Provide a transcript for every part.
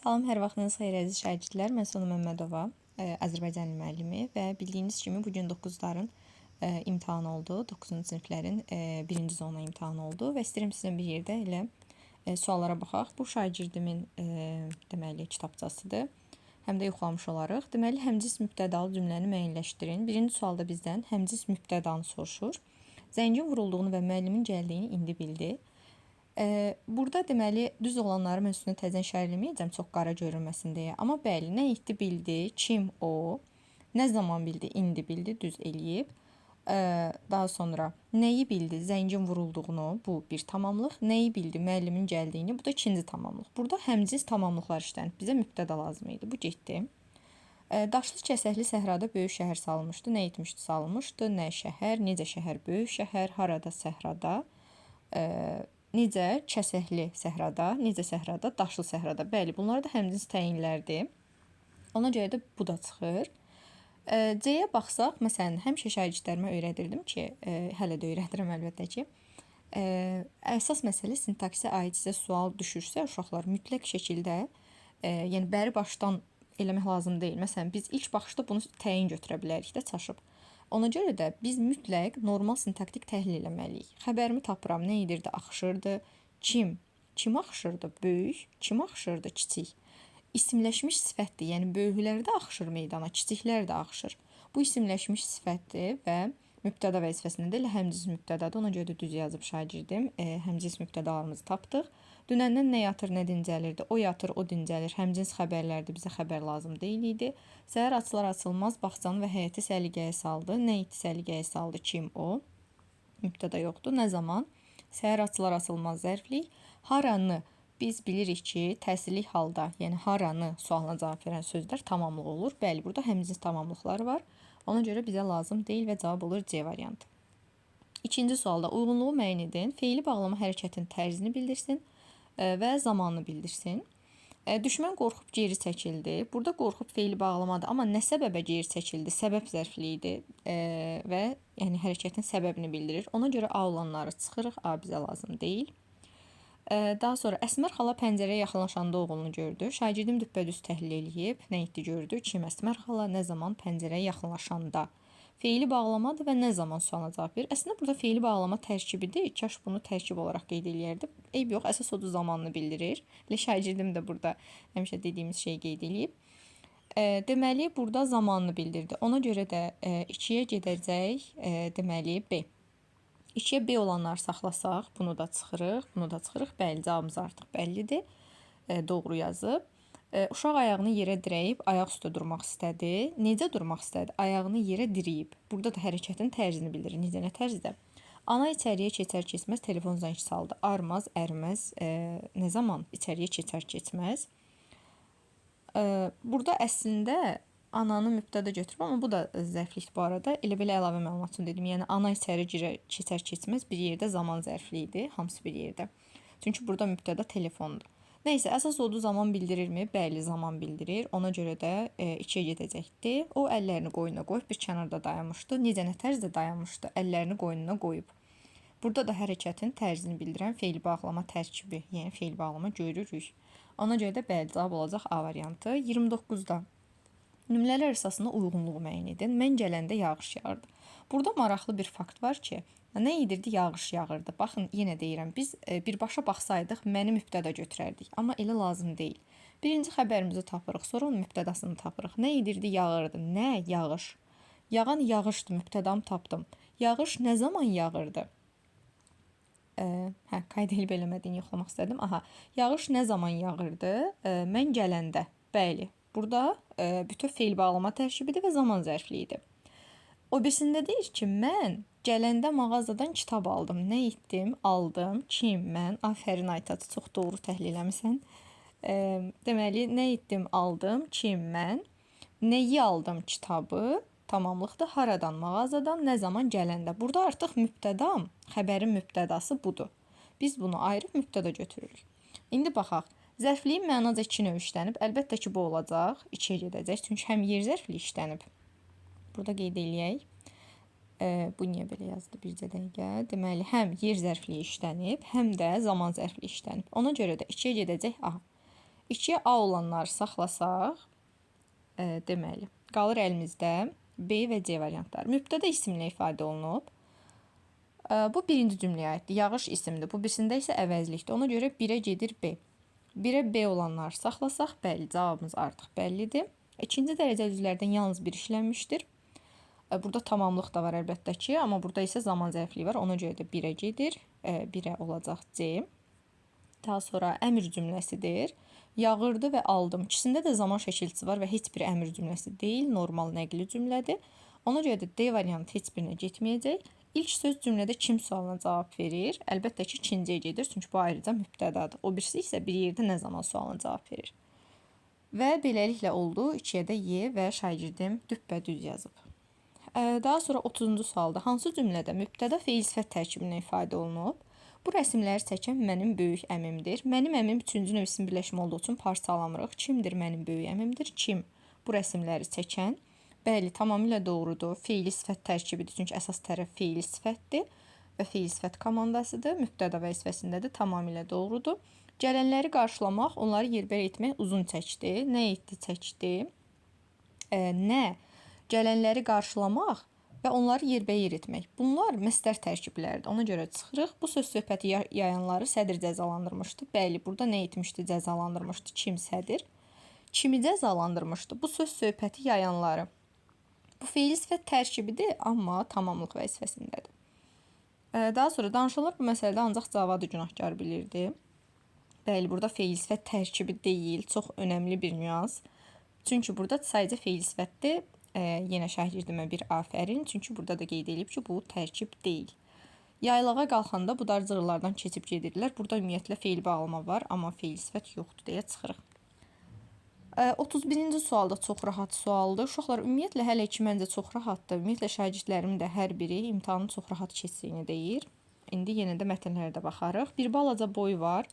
Salam, hər vaxtınız xeyir əziz şagirdlər. Mən Sonu Məmmədova, Azərbaycan dili müəllimi və bildiyiniz kimi bugün 9-ların imtahanı oldu. 9-cu siniflərin birinci zona imtahanı oldu və istəyirəm sizin bir yerdə elə suallara baxaq. Bu şagirdimin deməli kitabçasıdır. Həm də yoxlamış olarıq. Deməli, həmcis mübtədalı cümləni müəyyənləşdirin. Birinci sualda bizdən həmcis mübtədanı soruşur. Zəngin vurulduğunu və müəllimin gəldiyini indi bildi. Burada deməli düz olanları mən üstünə təzən işarələməyəcəm, çox qara görünməsin deyə. Amma bəli, nə etdi bildi, kim o, nə zaman bildi, indi bildi, düz eləyib. Daha sonra nəyi bildi, zəngin vurulduğunu, bu bir tamamlıq. Nəyi bildi, müəllimin gəldiyini, bu da ikinci tamamlıq. Burada həmcins tamamlıqlar işlənib, bizə mübtəda lazım idi, bu getdi. Daşlı kəsəkli səhrada böyük şəhər salınmışdı. Nə etmişdi, salınmışdı, nə şəhər, necə şəhər, böyük şəhər, harada, səhrada. Necə kəsəkli səhrada, necə səhrada, daşlı səhrada. Bəli, bunlar da həmcins təyinlərdir. Ona görə də bu da çıxır. C-yə baxsaq, məsələn, həmişə şagirdlərimə öyrədirdim ki, hələ də öyrədirəm əlbəttə ki, əsas məsələ sintaksə aid sizə sual düşürsə, uşaqlar mütləq şəkildə, yəni bəri başdan eləmək lazım deyil. Məsələn, biz ilk baxışda bunu təyin götürə bilərik də çaşıb. Ona görə də biz mütləq normal sintaktik təhlil eləməliyik. Xəbərimi tapıram, nə edirdi, axışırdı, kim axışırdı, böyük, kim axışırdı, kiçik. İsimləşmiş sifətdir, yəni böyüklərdə axışır meydana, kiçiklər də axışır. Bu isimləşmiş sifətdir və mübtəda vəzifəsində elə həmcins mübtədadır, ona görə də düz yazıb şagirdim. Həmcins mübtədalarımızı tapdıq. Dünəndən nə yatır, nə dincəlirdi, o yatır, o dincəlir, həmcins xəbərlərdir, bizə xəbər lazım deyil idi. Səhər açılar açılmaz, bağçanı və həyəti səliqəyə saldı. Nə etdi, səliqəyə saldı, kim o? Mübtəda yoxdur, nə zaman? Səhər açılar açılmaz zərflik. Haranı biz bilirik ki, təsirlik halda, yəni haranı sualına cavab verən sözlər tamamlıq olur. Bəli, burada həmcins tamamlıqlar var. Ona görə bizə lazım deyil və cavab olur C variantı. İkinci sualda uyğunluğu müəyyən edin. Feili bağlama hərəkətin tərzini bildirsin və zamanını bildirsin. Düşmən qorxub geri çəkildi. Burada qorxub feili bağlamadı, amma nə səbəbə geri çəkildi? Səbəb zərfli idi və yəni hərəkətin səbəbini bildirir. Ona görə A olanları çıxırıq. A bizə lazım deyil. Daha sonra Əsmər xala pəncərəyə yaxınlaşanda oğlunu gördü. Şagirdim düppədüz təhlil eləyib. Nə etdi gördü? Kim Əsmər xala, nə zaman pəncərəyə yaxınlaşanda. Feili bağlamadır və nə zaman sualına cavab verir. Əslində burada feili bağlama tərkibidir. Kaş bunu tərkib olaraq qeyd eləyərdi. Eyb yox, əsas odur zamanını bildirir. Elə şagirdim də burada həmişə dediyimiz şeyi qeyd eləyib. Deməli, burada zamanını bildirdi. Ona görə də 2-yə gedəcək, deməli, B. 2-yə B olanları saxlasaq, bunu da çıxırıq, bunu da çıxırıq. Bəli, cavabımız artıq bəllidir. Doğru yazıb. Uşaq ayağını yerə dirəyib, ayaq üstə durmaq istədi. Necə durmaq istədi? Ayağını yerə dirəyib. Burada da hərəkətin tərzini bildirir. Necə, nə tərzdə? Ana içəriyə keçər-keçməz telefon zəng çaldı. Armaz, ərməz, nə zaman içəriyə keçər-keçməz? Burada əslində ananı mübtəda götürüb, amma bu da zərflikdir bu arada. Elə belə əlavə məlumat üçün dedim. Yəni, ana içəri keçər-keçməz bir yerdə zaman zərfliyidir. Hamısı bir yerdə. Çünki burada mübtəda telefondur. Nəysə, əsas odu zaman bildirirmi? Bəli, zaman bildirir. Ona görə də 2-yə gedəcəkdir. O əllərini qoynuna qoyub bir kənarda dayanmışdı. Necə, nə tərzdə dayanmışdı? Əllərini qoynuna qoyub. Burada da hərəkətin tərzini bildirən feil bağlama tərkibi, yəni feil bağlama görürük. Ona görə də bəli, cavab olacaq A variantı. 29-da nümunələr əsasında uyğunluğu müəyyən edin. Mən gələndə yağış yağırdı. Burada maraqlı bir fakt var ki, nə edirdi? Yağış yağırdı. Baxın, yenə deyirəm, biz birbaşa baxsaydıq, məni mübtəda götürərdik. Amma elə lazım deyil. Birinci xəbərimizi tapırıq, sonra onun mübtədasını tapırıq. Nə edirdi? Yağırdı. Nə? Yağış. Yağan yağışdı, mübtədamı tapdım. Yağış nə zaman yağırdı? Qayda elib eləmədiyini yoxlamaq istədim. Yağış nə zaman yağırdı? Mən gələndə. Bəli. Burada bütöv feil bağlama tərkibidir və zaman zərfliyidir. O birisində deyir ki, mən gələndə mağazadan kitab aldım. Nə etdim? Aldım. Kim? Mən. Afərin Aytaç, çox doğru təhlil eləmisən. Deməli, nə etdim? Aldım. Kim? Mən. Nəyi aldım? Kitabı. Tamamlıqdır. Haradan? Mağazadan. Nə zaman? Gələndə. Burada artıq mübtədam, xəbərin mübtədası budur. Biz bunu ayırıb mübtəda götürürük. İndi baxaq. Zərfliyin mənaca 2 növ işlənib. Əlbəttə ki, bu olacaq. 2-yə gedəcək. Çünki həm yer zərfli işlənib. Burada qeyd eləyək. Bu niyə belə yazdı? Bircə dəqiqə. Deməli, həm yer zərfliyi işlənib, həm də zaman zərfliyi işlənib. Ona görə də 2-yə gedəcək A. İkiyə A olanları saxlasaq, deməli, qalır əlimizdə B və C variantları. Mübtəda isimlə ifadə olunub. Bu birinci cümləyə aiddir. Yağış isimdir. Bu birisində isə əvəzlikdir. Ona görə 1-ə gedir B. 1-ə B olanları saxlasaq, bəli, cavabımız artıq bəllidir. İkinci dərəcəli üzvlərdən yalnız bir işlənmişdir. Burada tamamlıq da var əlbəttə ki, amma burada isə zaman zərfliyi var. Ona görə də 1-ə gedir. 1-ə olacaq C. Daha sonra əmr cümləsidir. Yağırdı və aldım. İkisində də zaman şəkilçisi var və heç bir əmr cümləsi deyil, normal nəqli cümlədir. Ona görə də D variantı heç birinə getməyəcək. İlk söz cümlədə kim sualına cavab verir? Əlbəttə ki, ikinciyə gedir, çünki bu ayrıca mübtədadır. O birisi isə bir yerdə nə zaman sualına cavab verir. Və beləliklə oldu. 2-yə də Y və şagirdim düppədüz yazıb. Daha sonra 30-cu sualda hansı cümlədə mübtəda feil sifət tərkibinə ifadə olunub? Bu rəsmləri çəkən mənim böyük əmimdir. Mənim əmim üçüncü növ isim birləşmə olduğu üçün parçalamırıq. Kimdir mənim böyük əmimdir? Kim bu rəsmləri çəkən? Bəli, tamamilə doğrudur. Feili sifət tərkibidir, çünki əsas tərəf feili sifətdir və feil sifət komandasıdır. Mübtəda vəzifəsindədir, tamamilə doğrudur. Gələnləri qarşılamaq, onları yerbəyer etmək uzun çəkdi. Nə etdi, çəkdi? Nə? Gələnləri qarşılamaq və onları yerbəyer etmək. Bunlar məstər tərkibləridir. Ona görə çıxırıq. Bu söz söhbəti yayanları sədr cəzalandırmışdı. Bəli, burada nə etmişdi, cəzalandırmışdı? Kim sədr? Kimi cəzalandırmışdı? Bu söz söhbəti yayanları. Bu feil sifət tərkibidir, amma tamamlıq vəzifəsindədir. Daha sonra danışılır bu məsələdə ancaq Cavad günahkar bilirdi. Bəli, burada feil sifət tərkibi deyil, çox önəmli bir nüans. Çünki burada sadəcə feil sifətdir. Yenə şagirdimə bir afərin, çünki burada da qeyd edilib ki, bu tərkib deyil. Yaylağa qalxanda budar cığırlardan keçib gedirlər. Burada ümumiyyətlə feil bağlama var, amma feil sifət yoxdur deyə çıxırıq. 31-ci sualda çox rahat sualdır. Uşaqlar, ümumiyyətlə hələ ki məncə çox rahatdır. Ümumiyyətlə şagirdlərim də hər biri imtahanın çox rahat keçdiyini deyir. İndi yenə də mətnlərə də baxarıq. Bir balaca boy var,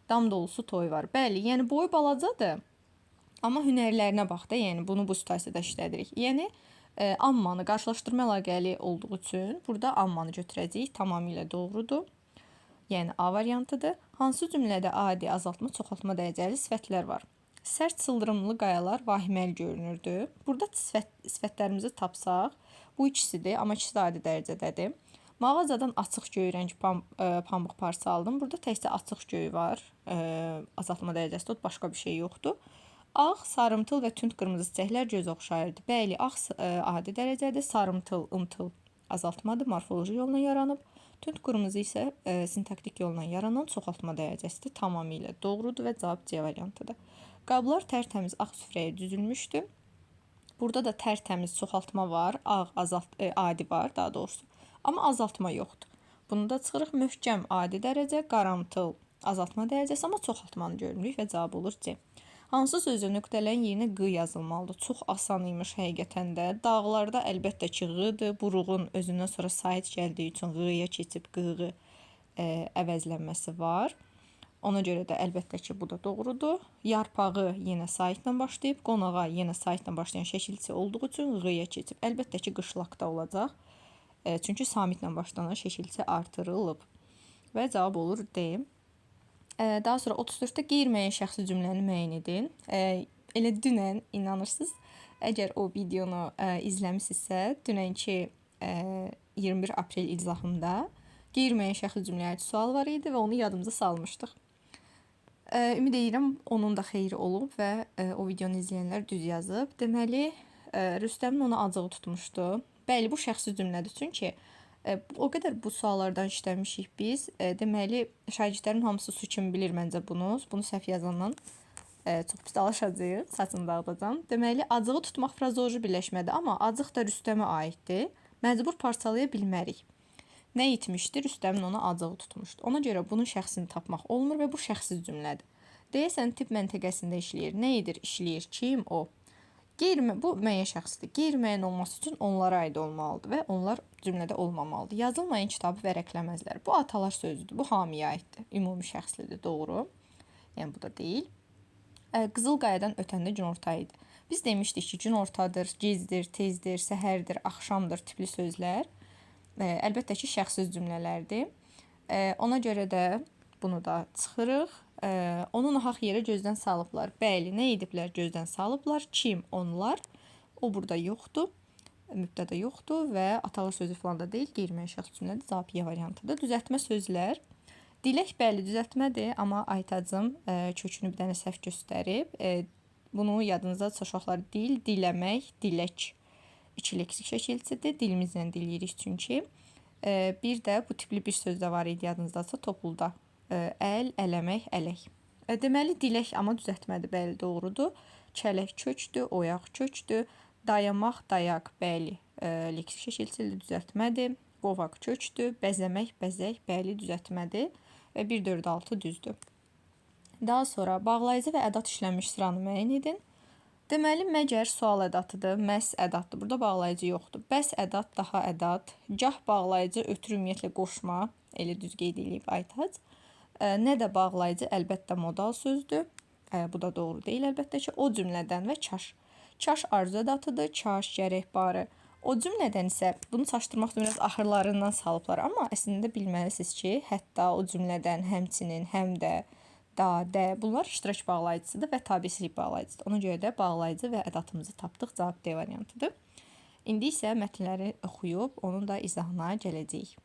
dam dolusu toy var. Bəli, yəni boy balacadır, amma hünərlərinə bax da, yəni bunu bu situasiyada işlədirik. Yəni ammanı qarşılaşdırma əlaqəli olduğu üçün burada ammanı götürəcəyik. Tamamilə doğrudur. Yəni A variantıdır. Hansı cümlədə adi, azaltma, çoxaltma dərəcəli sifətlər var? Sərt sıldırımlı qayalar vahiməli görünürdü. Burada sifətlərimizi tapsaq, bu ikisidir, amma ikisi də adi dərəcədədir. Mağazadan açıq göy rəng pambıq parça aldım. Burada təkcə açıq göy var. Azaltma dərəcəsi, başqa bir şey yoxdur. Ağ, sarımtıl və tünd qırmızı çiçəklər göz oxşayırdı. Bəli, ağ adi dərəcədir, sarımtıl, ımtıl azaltmadır, morfoloji yolla yaranıb. Tünd qırmızı isə sintaktik yolla yaranan çoxaltma dərəcəsidir. Tamamilə doğrudur və cavab C variantıdır. Qablar tərtəmiz ağ süfrəyə düzülmüşdü. Burada da tərtəmiz çoxaltma var, ağ adi var daha doğrusu. Amma azaltma yoxdur. Bunu da çıxırıq möhkəm adi dərəcə, qaramtıl azaltma dərəcəsi, amma çoxaltmanı görmürük və cavab olur C. Hansı sözü nöqtələrin yerinə q yazılmalıdır? Çox asan imiş həqiqətən də. Dağlarda əlbəttə ki q-dır. Buruğun özündən sonra sait gəldiyi üçün q-ya keçib q-ğı əvəzlənməsi var. Ona görə də əlbəttə ki, bu da doğrudur. Yarpağı yenə saitlə başlayıb, qonağa yenə saitlə başlayan şəkilçi olduğu üçün ğıya keçib. Əlbəttə ki, qışlaqda olacaq. Çünki samitlə başlanan şəkilçi artırılıb. Və cavab olur D. Daha sonra 34-də qeyri-müəyyən şəxsi cümləni müəyyən edin. Elə dünən, inanırsınız, əgər o videonu izləmişsinizsə, dünənki 21 aprel izahımda qeyri-müəyyən şəxsi cümləyə aid sual var idi və onu yadımıza salmışdıq. Ümid edirəm onun da xeyri olub və o videonu izləyənlər düz yazıb. Deməli, Rüstəmin ona acığı tutmuşdu. Bəli, bu şəxsi cümlədir, çünki o qədər bu suallardan işləmişik biz. Deməli, şagirdlərin hamısı su kimi bilir məncə bunu. Bunu səhv yazandan çox pis dalaşacağıq, saçını dağıdacam. Deməli, acığı tutmaq frazeoloji birləşmədir, amma acıq da Rüstəmə aiddir. Məcbur parçalaya bilmərik. Nə etmişdi? Rüstəmin ona acığı tutmuşdu. Ona görə bunun şəxsini tapmaq olmur və bu şəxsiz cümlədir. Deyəsən, tip məntəqəsində işləyir. Nə edir? İşləyir. Kim? O. Bu müəyyən şəxsdir. Qeyri-müəyyən olması üçün onlara aid olmalıdır və onlar cümlədə olmamalıdır. Yazılmayan kitabı vərəqləməzlər. Bu atalar sözüdür. Bu hamiyə aiddir. Ümumi şəxslidir. Doğru. Yəni, bu da deyil. Qızıl qayadan ötəndə günorta idi. Biz demişdik ki, günortadır, gecdir, tezdir, səhərdir, axşamdır tipli sözlər. Əlbəttə ki, şəxsiz cümlələrdir. Ona görə də bunu da çıxırıq. Onu nahaq yerə gözdən salıblar. Bəli, nə ediblər? Gözdən salıblar. Kim? Onlar. O burada yoxdur. Mübtəda yoxdur və atalar sözü falan da deyil. Qeyri-müəyyən şəxs cümlədir. Cavab Y variantıdır. Düzəltmə sözlər. Dilək bəli düzəltmədir, amma Aytacım kökünü bir dənə səhv göstərib. Bunu yadınızda uşaqlar dil, diləmək, dilək. İki leksik şəkilçisidir. Dilimizlə diləyirik çünki. Bir də bu tipli bir söz də var idi yadınızdasa topulda. Əl, ələmək, ələk. Deməli, dilək amma düzəltmədir, bəli, doğrudur. Kələk kökdür, oyaq kökdür. Dayamaq, dayaq, bəli, leksik şəkilçisidir, düzəltmədir. Qovaq kökdür, bəzəmək, bəzək, bəli, düzəltmədir. Və 1, 4, 6 düzdür. Daha sonra bağlayıcı və ədat işlənmiş sıranı müəyyən edin. Deməli, məgər sual ədatıdır, məhz ədatdır. Burada bağlayıcı yoxdur. Bəs ədat, daha ədat. Gah bağlayıcı, ötürü ümumiyyətlə qoşma. Elə düz qeyd edib Aytac. Nə də bağlayıcı, əlbəttə modal sözdür. Bu da doğru deyil, əlbəttə ki. O cümlədən və kaş. Kaş arzu ədatıdır, kaş, gərək, barı. O cümlədən isə bunu çaşdırmaq üçün biraz axırlarından salıblar. Amma əslində bilməlisiniz ki, hətta o cümlədən, həmçinin, həm də, da, də bunlar iştirak bağlayıcısıdır və tabiçilik bağlayıcısıdır. Ona görə də bağlayıcı və ədatımızı tapdıq. Cavab D variantıdır. İndi isə mətnləri oxuyub onun da izahına gələcəyik.